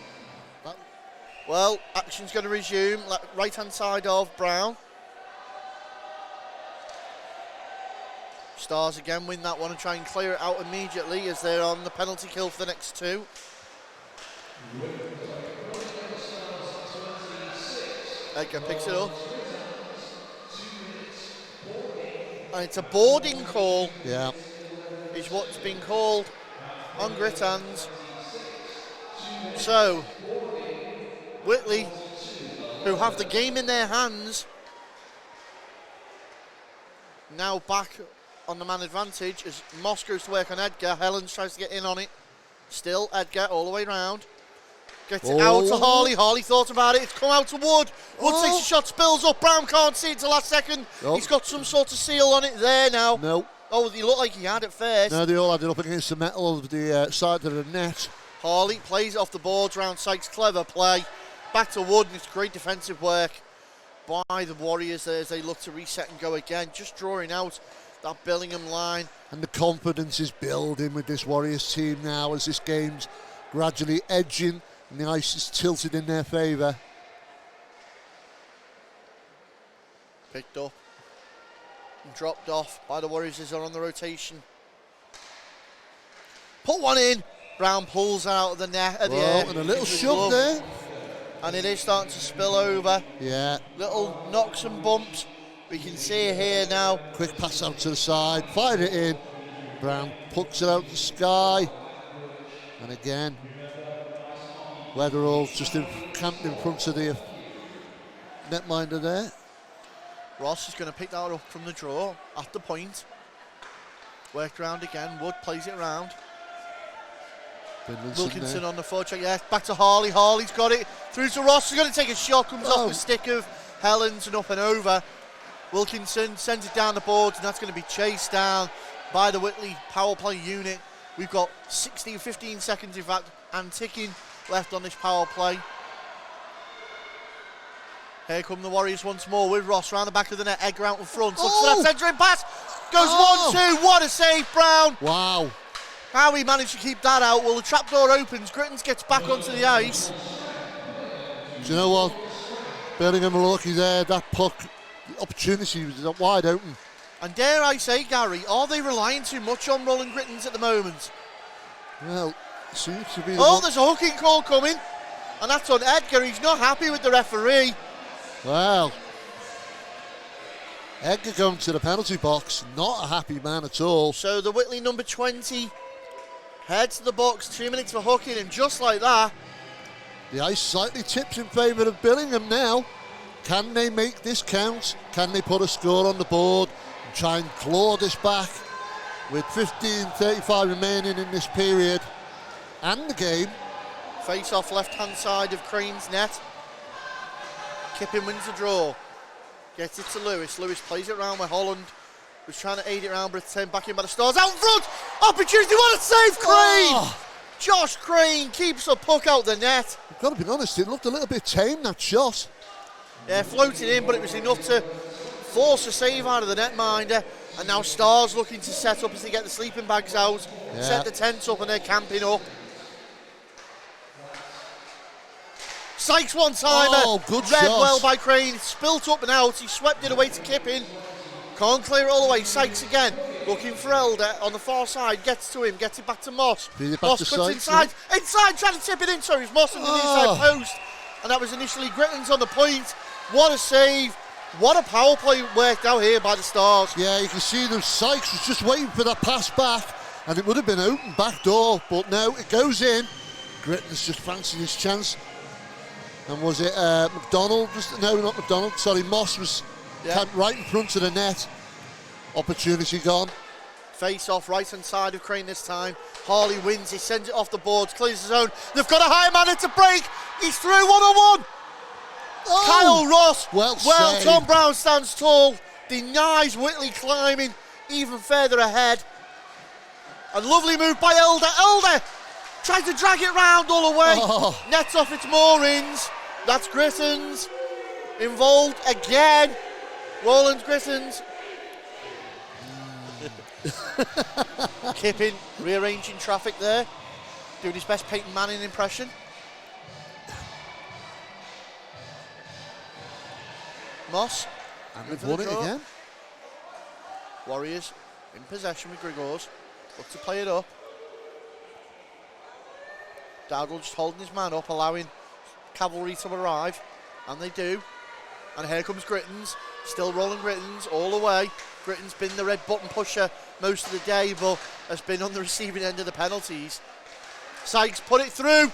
Well, action's going to resume. Right hand side of Brown. Stars again win that one and try and clear it out immediately as they're on the penalty kill for the next two. Edgar picks it up. And it's a boarding call. Yeah. Is what's been called on Gritton's. So, Whitley, who have the game in their hands, now back on the man advantage as Moss goes to work on Edgar. Helens tries to get in on it. Still Edgar all the way round. Gets it out to Harley. Harley thought about it. It's come out to Wood. Wood takes a shot, spills up. Brown can't see it till last second. He's got some sort of seal on it there now. No. Oh, he looked like he had at first. No, they all had it up against the metal of the side of the net. Harley plays it off the boards round Sykes. Clever play. Back to Wood, and it's great defensive work by the Warriors there as they look to reset and go again. Just drawing out that Billingham line. And the confidence is building with this Warriors team now as this game's gradually edging and the ice is tilted in their favour. Picked up and dropped off by the Warriors as they're on the rotation. Put one in. Brown pulls out of the net at the air. And a little shove there. And it is starting to spill over. Yeah. Little knocks and bumps. We can see it here now. Quick pass out to the side. Fired it in. Brown pucks it out the sky. And again, Weatherall's just camped in front of the netminder there. Ross is going to pick that up from the draw at the point. Worked round again. Wood plays it round. Wilkinson on the forecheck. Yeah, back to Harley. Harley's got it. Through to Ross. He's going to take a shot. Comes off the stick of Helens and up and over. Wilkinson sends it down the boards, and that's going to be chased down by the Whitley power play unit. We've got 15 seconds, in fact, and ticking left on this power play. Here come the Warriors once more with Ross round the back of the net. Edgar out in front. Looks for that centering pass. Goes 1-2. What a save, Brown. Wow. How he managed to keep that out. Well, the trapdoor opens. Grittons gets back onto the ice. Do you know what? Billingham are lucky there. That puck, the opportunity was wide open. And dare I say, Gary, are they relying too much on Roland Grittons at the moment? Well, seems to be. There's a hooking call coming. And that's on Edgar. He's not happy with the referee. Well, Edgar going to the penalty box. Not a happy man at all. So the Whitley number 20 heads to the box. 2 minutes for hooking, and just like that, the ice slightly tips in favour of Billingham now. Can they make this count? Can they put a score on the board and try and claw this back with 15:35 remaining in this period and the game? Face off left hand side of Crane's net. Kipping wins the draw. Gets it to Lewis. Lewis plays it round where Holland was trying to aid it round, but it's turned back in by the Stars. Out in front! Opportunity, what a save, Crane! Josh Crane keeps the puck out the net. I've got to be honest, it looked a little bit tame, that shot. Yeah, floated in, but it was enough to force a save out of the netminder. And now Stars looking to set up as they get the sleeping bags out, set the tents up, and they're camping up. Sykes one-timer, good read shot. well by Crane, spilt up and out, he swept it away to Kipping. Can't clear it all the way, Sykes again, looking for Elder on the far side, gets to him, gets it back to Moss. Moss cuts inside, trying to tip it in, sorry, it's Moss on the inside post. And that was initially Grittons on the point. What a save, what a power play worked out here by the Stars. Yeah, you can see them, Sykes was just waiting for that pass back, and it would have been open back door, but no, it goes in. Grittons just fancying his chance. And was it McDonald? No, not McDonald. Sorry, Moss was camped right in front of the net. Opportunity gone. Face off right hand side of Crane this time. Harley wins. He sends it off the boards, clears his own. They've got a high man to break. He's through 1-on-1. Kyle Ross. Well, Tom Brown stands tall. Denies Whitley climbing even further ahead. A lovely move by Elder. Elder tries to drag it round all the way. Nets off its moorings. That's Grittons involved again. Roland Grittons. Kipping, rearranging traffic there. Doing his best Peyton Manning impression. Moss. And they've won it again. Warriors in possession with Grigors. Look to play it up. Dowdle just holding his man up, allowing cavalry to arrive. And they do. And here comes Grittens. Still rolling Grittens all the way. Grittens been the red button pusher most of the day, but has been on the receiving end of the penalties. Sykes put it through.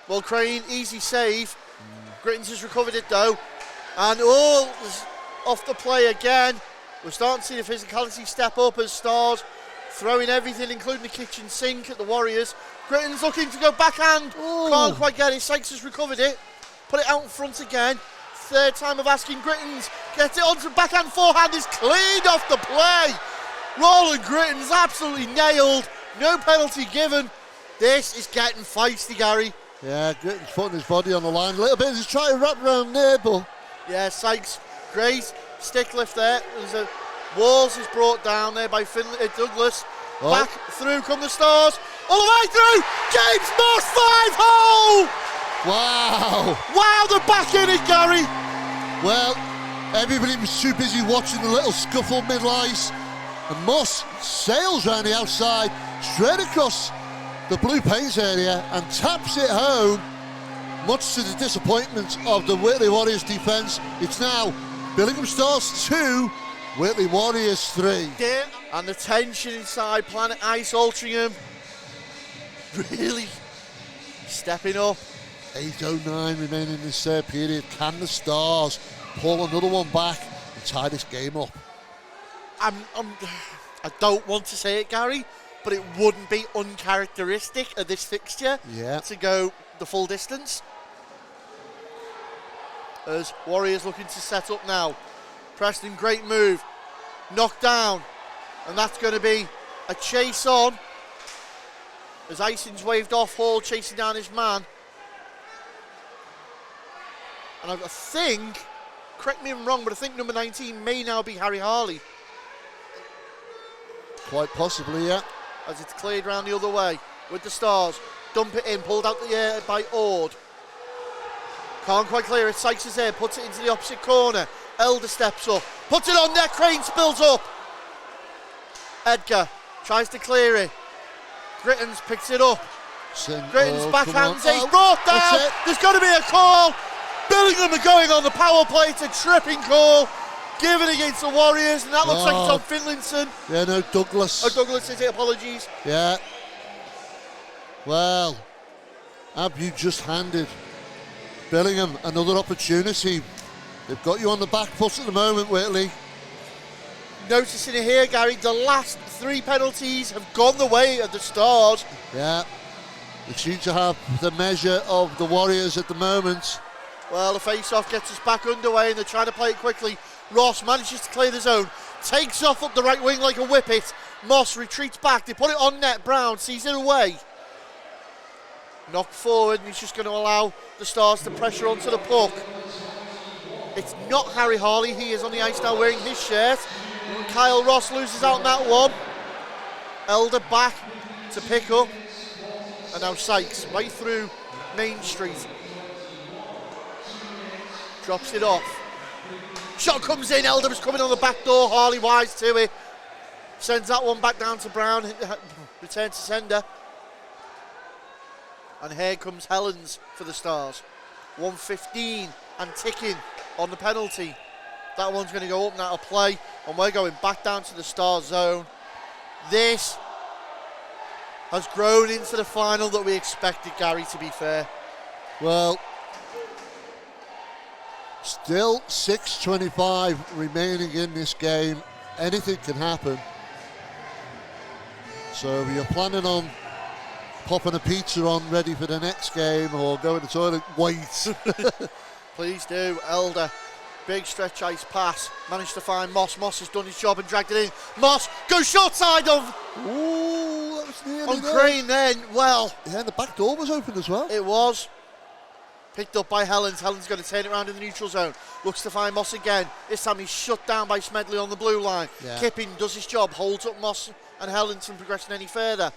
Well, Crane, easy save. Grittens has recovered it though. And off the play again. We're starting to see the physicality step up as Stars throwing everything, including the kitchen sink at the Warriors. Grittens looking to go backhand. Can't quite get it. Sykes has recovered it. Put it out in front again. Third time of asking Grittens. Gets it onto backhand forehand. Is cleaned off the play. Roland Grittens absolutely nailed. No penalty given. This is getting feisty, Gary. Yeah, Grittens putting his body on the line a little bit. He's trying to wrap around there, but... Yeah, Sykes, great stick lift there. Walls is brought down there by Douglas. Back through come the Stars. All the way through. James Moss, 5-hole. Wow. Wow, they're back in it, Gary. Well, everybody was too busy watching the little scuffle mid-ice. And Moss sails around the outside, straight across the blue paint area and taps it home. Much to the disappointment of the Whitley Warriors defence, it's now Billingham Stars 2, Whitley Warriors 3. And the tension inside Planet Ice Altrincham really stepping up. 8:09 remaining in this third period. Can the Stars pull another one back and tie this game up? I don't want to say it, Gary, but it wouldn't be uncharacteristic of this fixture to go the full distance. As Warriors looking to set up now. Preston, great move. Knocked down. And that's going to be a chase on. As Ising's waved off, Hall chasing down his man. And I think, correct me if I'm wrong, but I think number 19 may now be Harry Harley. Quite possibly, yeah. As it's cleared round the other way with the Stars. Dump it in, pulled out the air by Ord. Can't quite clear it. Sykes is there, puts it into the opposite corner. Elder steps up, puts it on net. Crane spills up. Edgar tries to clear it. Grittens picks it up. Grittens backhands it. He's brought down. There's got to be a call. Billingham are going on the power play. It's a tripping call given against the Warriors, and that looks like it's on Finlayson. Yeah, no, Douglas. Oh, Douglas is it. Apologies. Yeah. Well, have you just handed Billingham another opportunity? They've got you on the back foot at the moment, Whitley. Noticing it here, Gary, the last 3 penalties have gone the way of the Stars. Yeah, they seem to have the measure of the Warriors at the moment. Well, the face-off gets us back underway and they're trying to play it quickly. Ross manages to clear the zone, takes off up the right wing like a whippet. Moss retreats back, they put it on net. Brown sees it away. Knocked forward, and he's just going to allow the Stars to pressure onto the puck. It's not Harry Harley, he is on the ice now wearing his shirt. Kyle Ross loses out on that one. Elder back to pick up. And now Sykes right through Main Street. Drops it off. Shot comes in, Elder is coming on the back door. Harley wise to it. Sends that one back down to Brown. Return to sender. And here comes Helens for the Stars. 1:15 and ticking on the penalty. That one's going to go up now to play, and we're going back down to the Stars zone. This has grown into the final that we expected, Gary, to be fair. Well, still 6:25 remaining in this game. Anything can happen. So if you're planning on popping a pizza on ready for the next game or going to the toilet, wait. Please do. Elder, big stretch ice pass, managed to find Moss. Moss has done his job and dragged it in. Moss goes short side of. Ooh, that was nearly on Crane then. Well, yeah, and the back door was open as well. It was. Picked up by Helens. Helens going to turn it around in the neutral zone. Looks to find Moss again. This time he's shut down by Smedley on the blue line. Yeah. Kipping does his job, holds up Moss and Helens from progressing any further.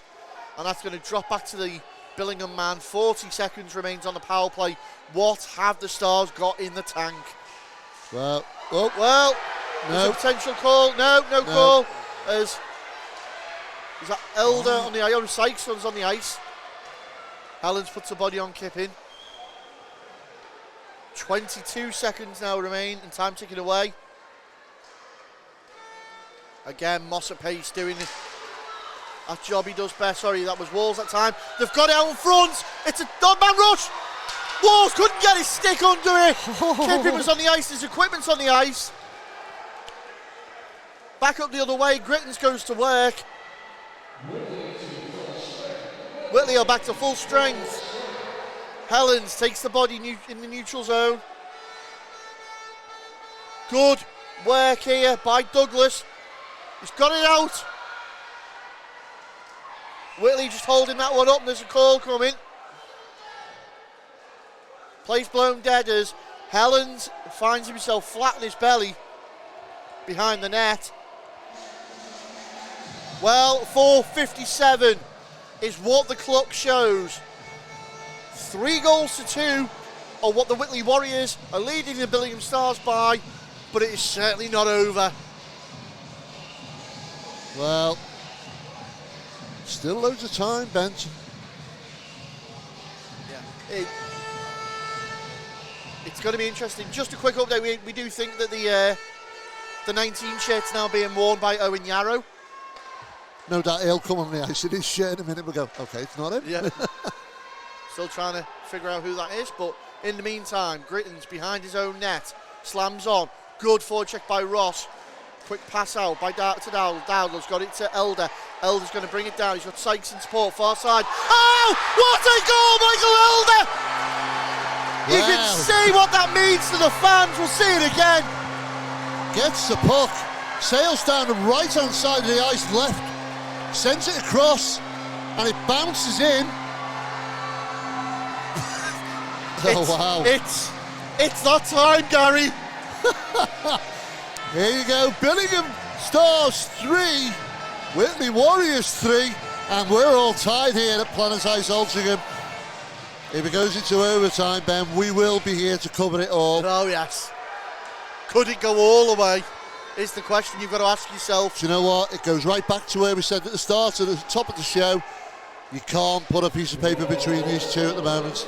And that's going to drop back to the Billingham man. 40 seconds remains on the power play. What have the Stars got in the tank? Well, there's a potential call. No call. Is that Elder on the ice? Oh, Sykes runs on the ice. Helens puts the body on Kipping. 22 seconds now remain and time ticking away. Again, Moss at pace doing that job he does best. Sorry, that was Walls that time. They've got it out in front. It's a dog-man rush. Walls couldn't get his stick under it. Kipping was on the ice. His equipment's on the ice. Back up the other way. Grittens goes to work. Whitley are back to full strength. Helens takes the body in the neutral zone. Good work here by Douglas. He's got it out. Whitley just holding that one up and there's a call coming. Play's blown dead as Helens finds himself flat on his belly behind the net. Well, 4:57 is what the clock shows. 3 goals to 2 are what the Whitley Warriors are leading the Billingham Stars by, but it is certainly not over. Well, still loads of time, Bench. Yeah, it's going to be interesting. Just a quick update, we do think that the 19 shirt's now being worn by Owen Yarrow. No doubt he'll come on the ice in his shirt in a minute. We'll go, okay, it's not him. Yeah. Still trying to figure out who that is, but in the meantime, Grittens behind his own net, slams on. Good forward check by Ross. Quick pass out by to Dowdle. Dowdle's got it to Elder. Elder's going to bring it down. He's got Sykes in support, far side. Oh, what a goal, Michael Elder! Wow. You can see what that means to the fans. We'll see it again. Gets the puck, sails down the right-hand side of the ice, left, sends it across, and it bounces in. Wow. It's that time, Gary. Here you go, Billingham Stars 3, Whitley Warriors 3, and we're all tied here at Planet Ice Altrincham. If it goes into overtime, Ben, we will be here to cover it all. Oh, yes. Could it go all the way? Is the question you've got to ask yourself. Do you know what? It goes right back to where we said at the start, at the top of the show. You can't put a piece of paper between these two at the moment.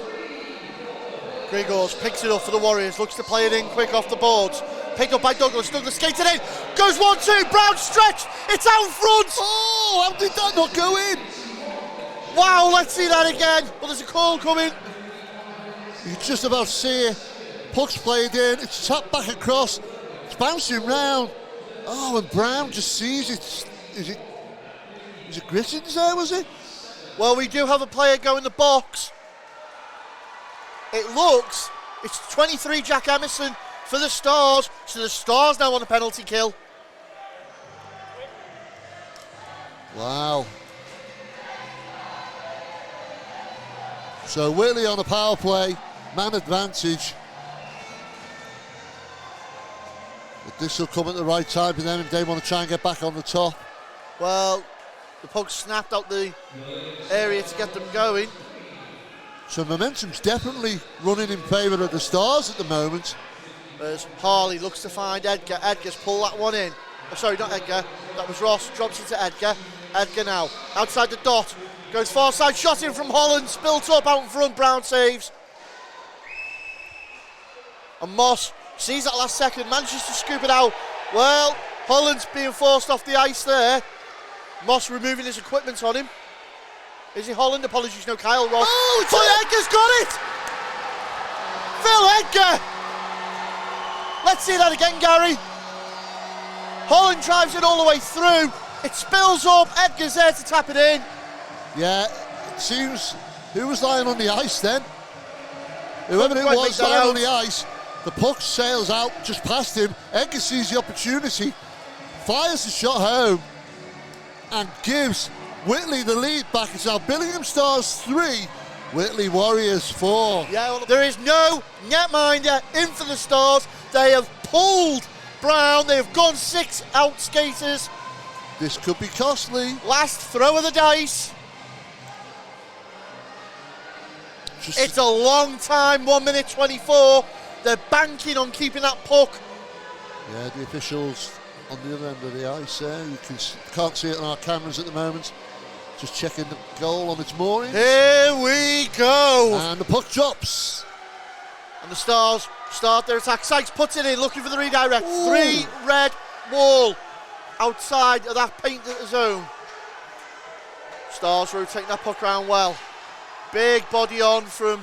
Grigors picks it up for the Warriors, looks to play it in quick off the boards. Picked up by Douglas. Douglas skates it in. Goes 1-2. Brown stretched. It's out front. Oh, how did that not go in? Wow, let's see that again. Well, there's a call coming. You can just about see it. Puck's played in. It's tapped back across. It's bouncing round. Oh, and Brown just sees it. Is it Grittens there, was it? Well, we do have a player go in the box. It looks, it's 23 Jack Emerson for the Stars. So the Stars now on a penalty kill. Wow. So Whitley on the power play, man advantage. But this will come at the right time for them if they want to try and get back on the top. Well, the puck snapped out the area to get them going. So momentum's definitely running in favour of the Stars at the moment. As Harley looks to find Edgar. Edgar's pulled that one in. Oh, sorry, not Edgar. That was Ross. Drops it to Edgar. Edgar now outside the dot. Goes far side. Shot in from Holland. Spilt up out in front. Brown saves. And Moss sees that last second. Manages to scoop it out. Well, Holland's being forced off the ice there. Moss removing his equipment on him. Is he Holland? Apologies, no, Kyle Ross. Oh, Phil Edgar's got it! Phil Edgar! Let's see that again, Gary. Holland drives it all the way through. It spills up. Edgar's there to tap it in. Yeah, it seems, who was lying on the ice then? Whoever it was lying on the ice, the puck sails out just past him. Edgar sees the opportunity, fires the shot home, and gives Whitley the lead back. It's now Billingham Stars 3, Whitley Warriors 4. Yeah, well, there is no netminder in for the Stars. They have pulled Brown. They have gone 6 out skaters. This could be costly. Last throw of the dice. It's a long time, 1 minute 24. They're banking on keeping that puck. Yeah, the officials on the other end of the ice there. You can't see it on our cameras at the moment. Just checking the goal on its moorings. Here we go. And the puck drops. And the Stars start their attack. Sykes puts it in, looking for the redirect. Ooh. 3 red wall outside of that painted zone. Stars rotating that puck around well. Big body on from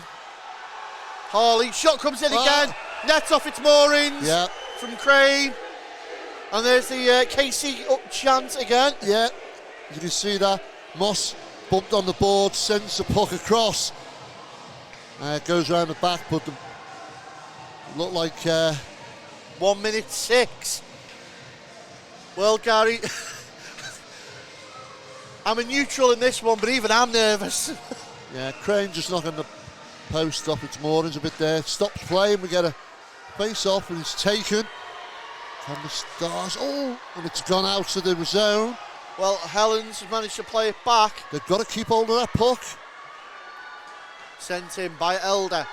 Harley. Shot comes in again. Nets off its moorings from Crane. And there's the KC up chance again. Yeah, you can see that. Moss bumped on the board, sends the puck across. Goes around the back, but looked like 1 minute 6. Well, Gary, I'm a neutral in this one, but even I'm nervous. Yeah, Crane just knocking the post off its moorings a bit there. Stops playing, we get a face off and it's taken. And the Stars, and it's gone out of the zone. Well, Helens has managed to play it back. They've got to keep hold of that puck. Sent in by Elder.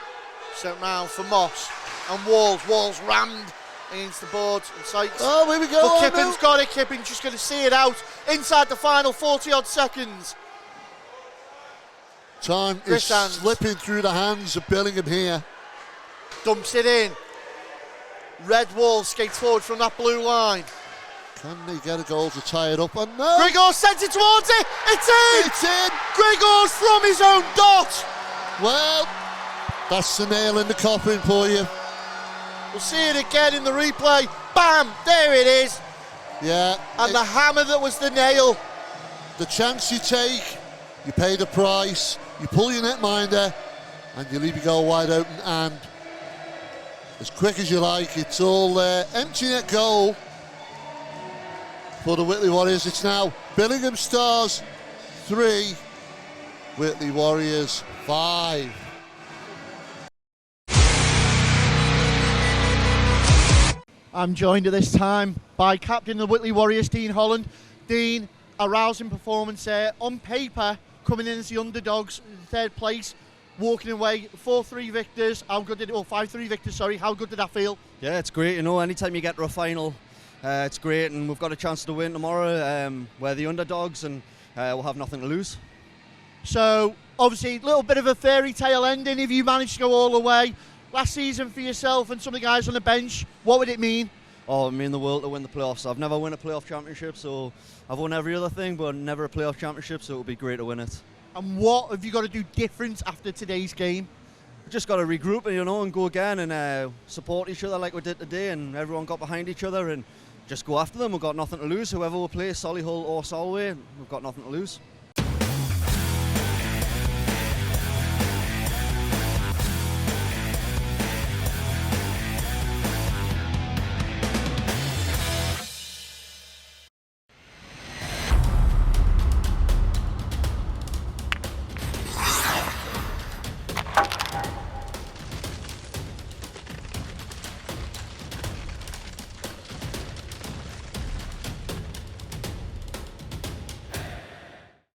Sent round for Moss. And Walls. Walls rammed against the boards and Sykes. Oh, here we go. But Kippin's got it. Kippin's just going to see it out inside the final 40-odd seconds. Time is slipping through the hands of Billingham here. Dumps it in. Red Wall skates forward from that blue line. Can they get a goal to tie it up? And no! Grigor sent it towards it. It's in! It's in! Grigor's from his own dot. Well, that's the nail in the coffin for you. We'll see it again in the replay. Bam! There it is. Yeah. And the hammer that was the nail. The chance you take, you pay the price, you pull your netminder, and you leave your goal wide open. And as quick as you like, it's all empty net goal for the Whitley Warriors. It's now Billingham Stars 3, Whitley Warriors 5. I'm joined at this time by captain of the Whitley Warriors, Dean Holland. Dean, a rousing performance there. On paper, coming in as the underdogs, third place, walking away 4-3 victors. How good did it? 5-3 victors. Sorry. How good did that feel? Yeah, it's great. Anytime you get to a final, it's great, and we've got a chance to win tomorrow. We're the underdogs, and we'll have nothing to lose. So, obviously, a little bit of a fairy tale ending if you manage to go all the way. Last season for yourself and some of the guys on the bench, what would it mean? Oh, it would mean the world to win the playoffs. I've never won a playoff championship, so I've won every other thing, but never a playoff championship, so it would be great to win it. And what have you got to do different after today's game? We've just got to regroup, and go again and support each other like we did today, and everyone got behind each other and just go after them. We've got nothing to lose. Whoever will play, Solihull or Solway, we've got nothing to lose.